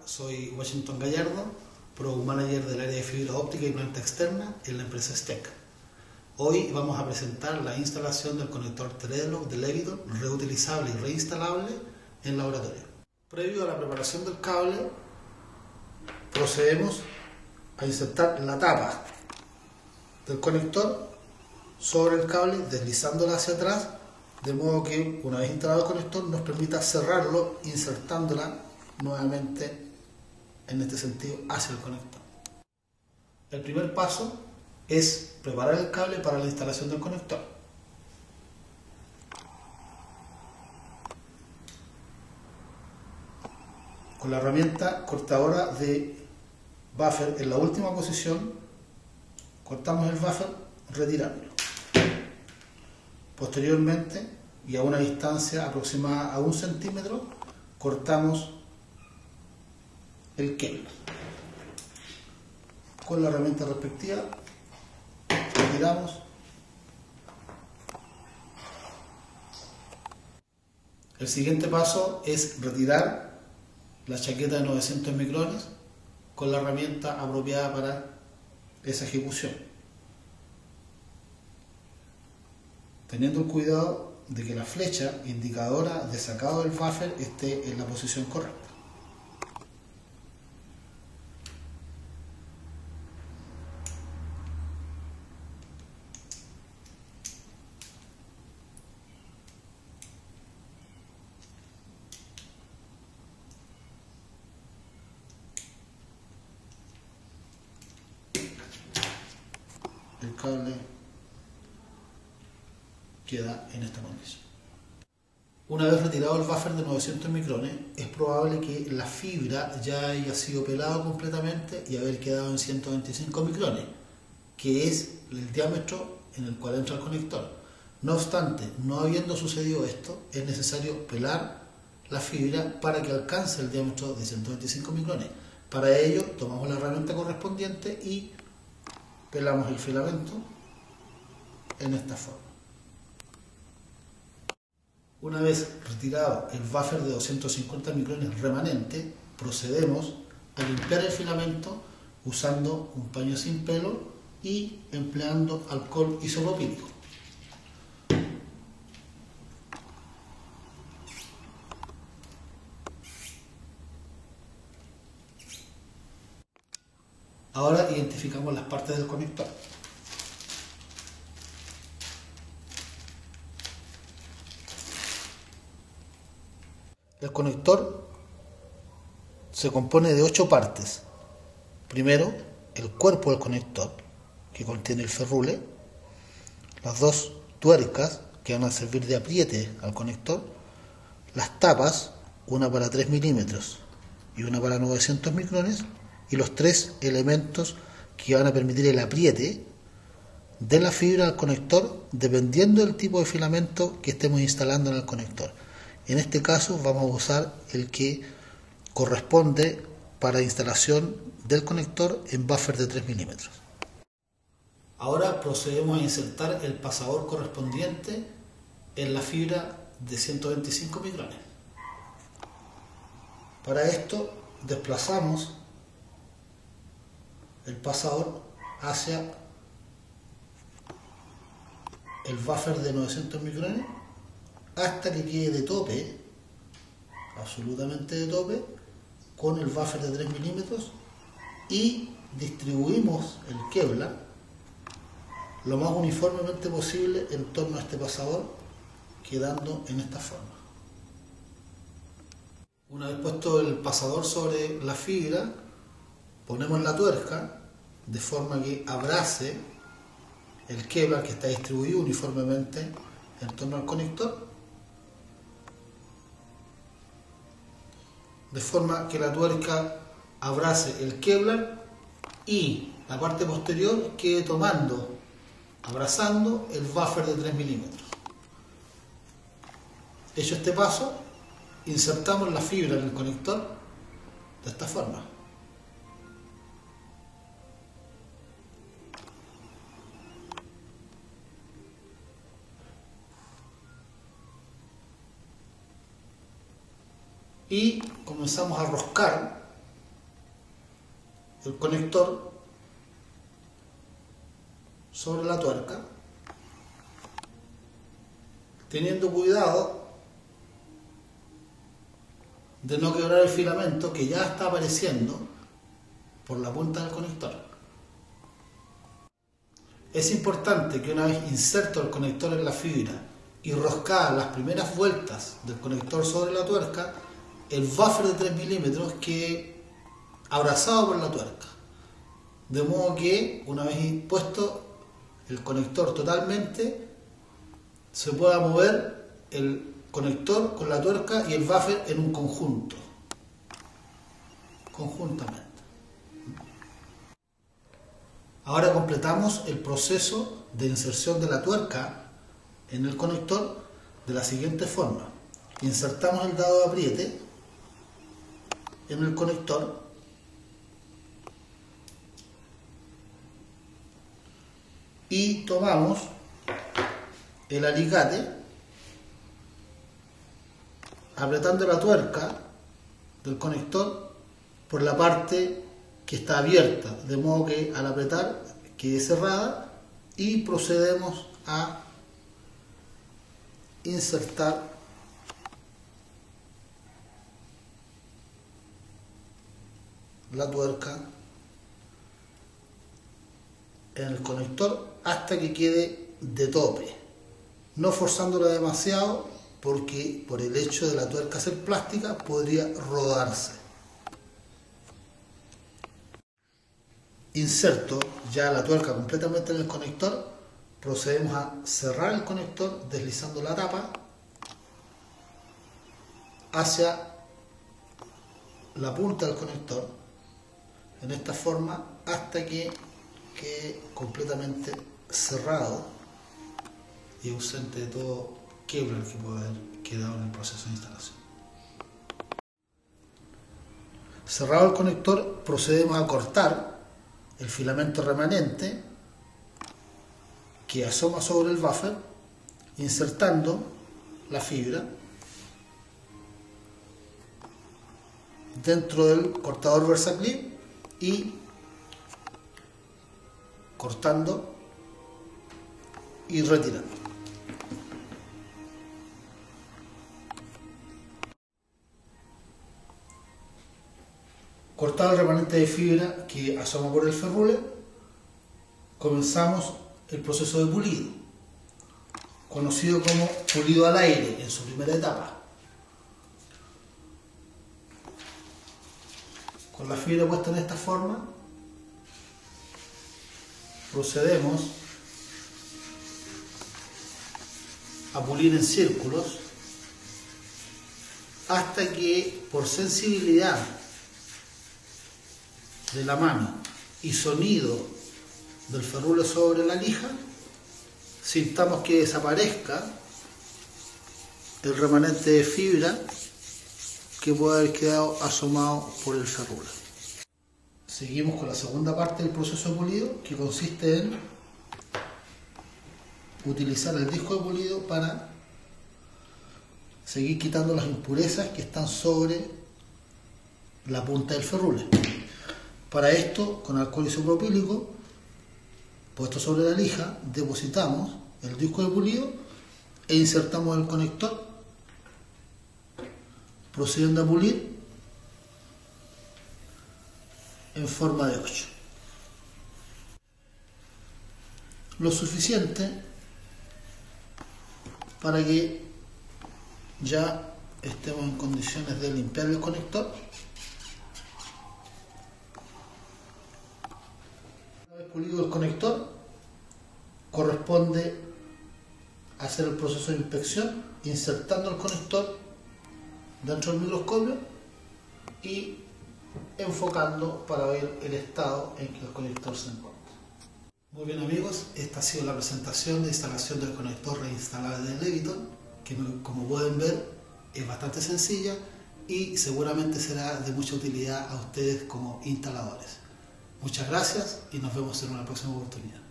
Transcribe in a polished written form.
soy Washington Gallardo, Product Manager del área de fibra óptica y planta externa en la empresa STEC. Hoy vamos a presentar la instalación del conector Threadlock de Leviton reutilizable y reinstalable en laboratorio. Previo a la preparación del cable, procedemos a insertar la tapa del conector sobre el cable, deslizándola hacia atrás, de modo que una vez instalado el conector nos permita cerrarlo insertándola nuevamente en este sentido hacia el conector. El primer paso es preparar el cable para la instalación del conector. Con la herramienta cortadora de buffer en la última posición, cortamos el buffer retirándolo. Posteriormente, y a una distancia aproximada a 1 centímetro, cortamos el Kevlar. Con la herramienta respectiva, retiramos. El siguiente paso es retirar la chaqueta de 900 micrones con la herramienta apropiada para esa ejecución, teniendo el cuidado de que la flecha indicadora de sacado del buffer esté en la posición correcta. El cable queda en esta condición. Una vez retirado el buffer de 900 micrones, es probable que la fibra ya haya sido pelada completamente y haber quedado en 125 micrones, que es el diámetro en el cual entra el conector. No obstante, no habiendo sucedido esto, es necesario pelar la fibra para que alcance el diámetro de 125 micrones. Para ello, tomamos la herramienta correspondiente y pelamos el filamento en esta forma. Una vez retirado el buffer de 250 micrones remanente, procedemos a limpiar el filamento usando un paño sin pelo y empleando alcohol isopropílico. Ahora identificamos las partes del conector. El conector se compone de 8 partes. Primero, el cuerpo del conector, que contiene el ferrule, las 2 tuercas que van a servir de apriete al conector, las tapas, una para 3 milímetros y una para 900 micrones, y los 3 elementos que van a permitir el apriete de la fibra al conector dependiendo del tipo de filamento que estemos instalando en el conector. En este caso vamos a usar el que corresponde para instalación del conector en buffer de 3 milímetros. Ahora procedemos a insertar el pasador correspondiente en la fibra de 125 micrones. Para esto desplazamos el pasador hacia el buffer de 900 micrones hasta que quede de tope, absolutamente de tope, con el buffer de 3 milímetros, y distribuimos el Kevlar lo más uniformemente posible en torno a este pasador, quedando en esta forma. Una vez puesto el pasador sobre la fibra, ponemos la tuerca de forma que abrace el Kevlar que está distribuido uniformemente en torno al conector, de forma que la tuerca abrace el Kevlar y la parte posterior quede abrazando el buffer de 3 milímetros. Hecho este paso, insertamos la fibra en el conector de esta forma. Y comenzamos a roscar el conector sobre la tuerca, teniendo cuidado de no quebrar el filamento que ya está apareciendo por la punta del conector. Es importante que una vez inserto el conector en la fibra y roscadas las primeras vueltas del conector sobre la tuerca, el buffer de 3 milímetros quede abrazado por la tuerca. De modo que una vez puesto el conector totalmente, se pueda mover el conector con la tuerca y el buffer en un conjuntamente. Ahora completamos el proceso de inserción de la tuerca en el conector de la siguiente forma. Insertamos el dado de apriete en el conector y tomamos el alicate apretando la tuerca del conector por la parte que está abierta, de modo que al apretar quede cerrada, y procedemos a insertar la tuerca en el conector hasta que quede de tope, no forzándola demasiado, porque por el hecho de la tuerca ser plástica podría rodarse. Inserto ya la tuerca completamente en el conector, procedemos a cerrar el conector deslizando la tapa hacia la punta del conector, en esta forma, hasta que quede completamente cerrado y ausente de todo quebra que puede haber quedado en el proceso de instalación. Cerrado el conector, procedemos a cortar el filamento remanente que asoma sobre el buffer, insertando la fibra dentro del cortador VersaClip y cortando y retirando. Cortado el remanente de fibra que asoma por el ferrule, comenzamos el proceso de pulido, conocido como pulido al aire en su primera etapa. Con la fibra puesta en esta forma, procedemos a pulir en círculos hasta que, por sensibilidad de la mano y sonido del ferrule sobre la lija, sintamos que desaparezca el remanente de fibra que puede haber quedado asomado por el ferrule. Seguimos con la segunda parte del proceso de pulido, que consiste en utilizar el disco de pulido para seguir quitando las impurezas que están sobre la punta del ferrule. Para esto, con alcohol isopropílico puesto sobre la lija, depositamos el disco de pulido e insertamos el conector, procediendo a pulir en forma de 8. Lo suficiente para que ya estemos en condiciones de limpiar el conector. Una vez pulido el conector, corresponde hacer el proceso de inspección insertando el conector dentro del microscopio y enfocando para ver el estado en que el conector se encuentra. Muy bien amigos, esta ha sido la presentación de instalación del conector reinstalable de Leviton, que como pueden ver es bastante sencilla y seguramente será de mucha utilidad a ustedes como instaladores. Muchas gracias y nos vemos en una próxima oportunidad.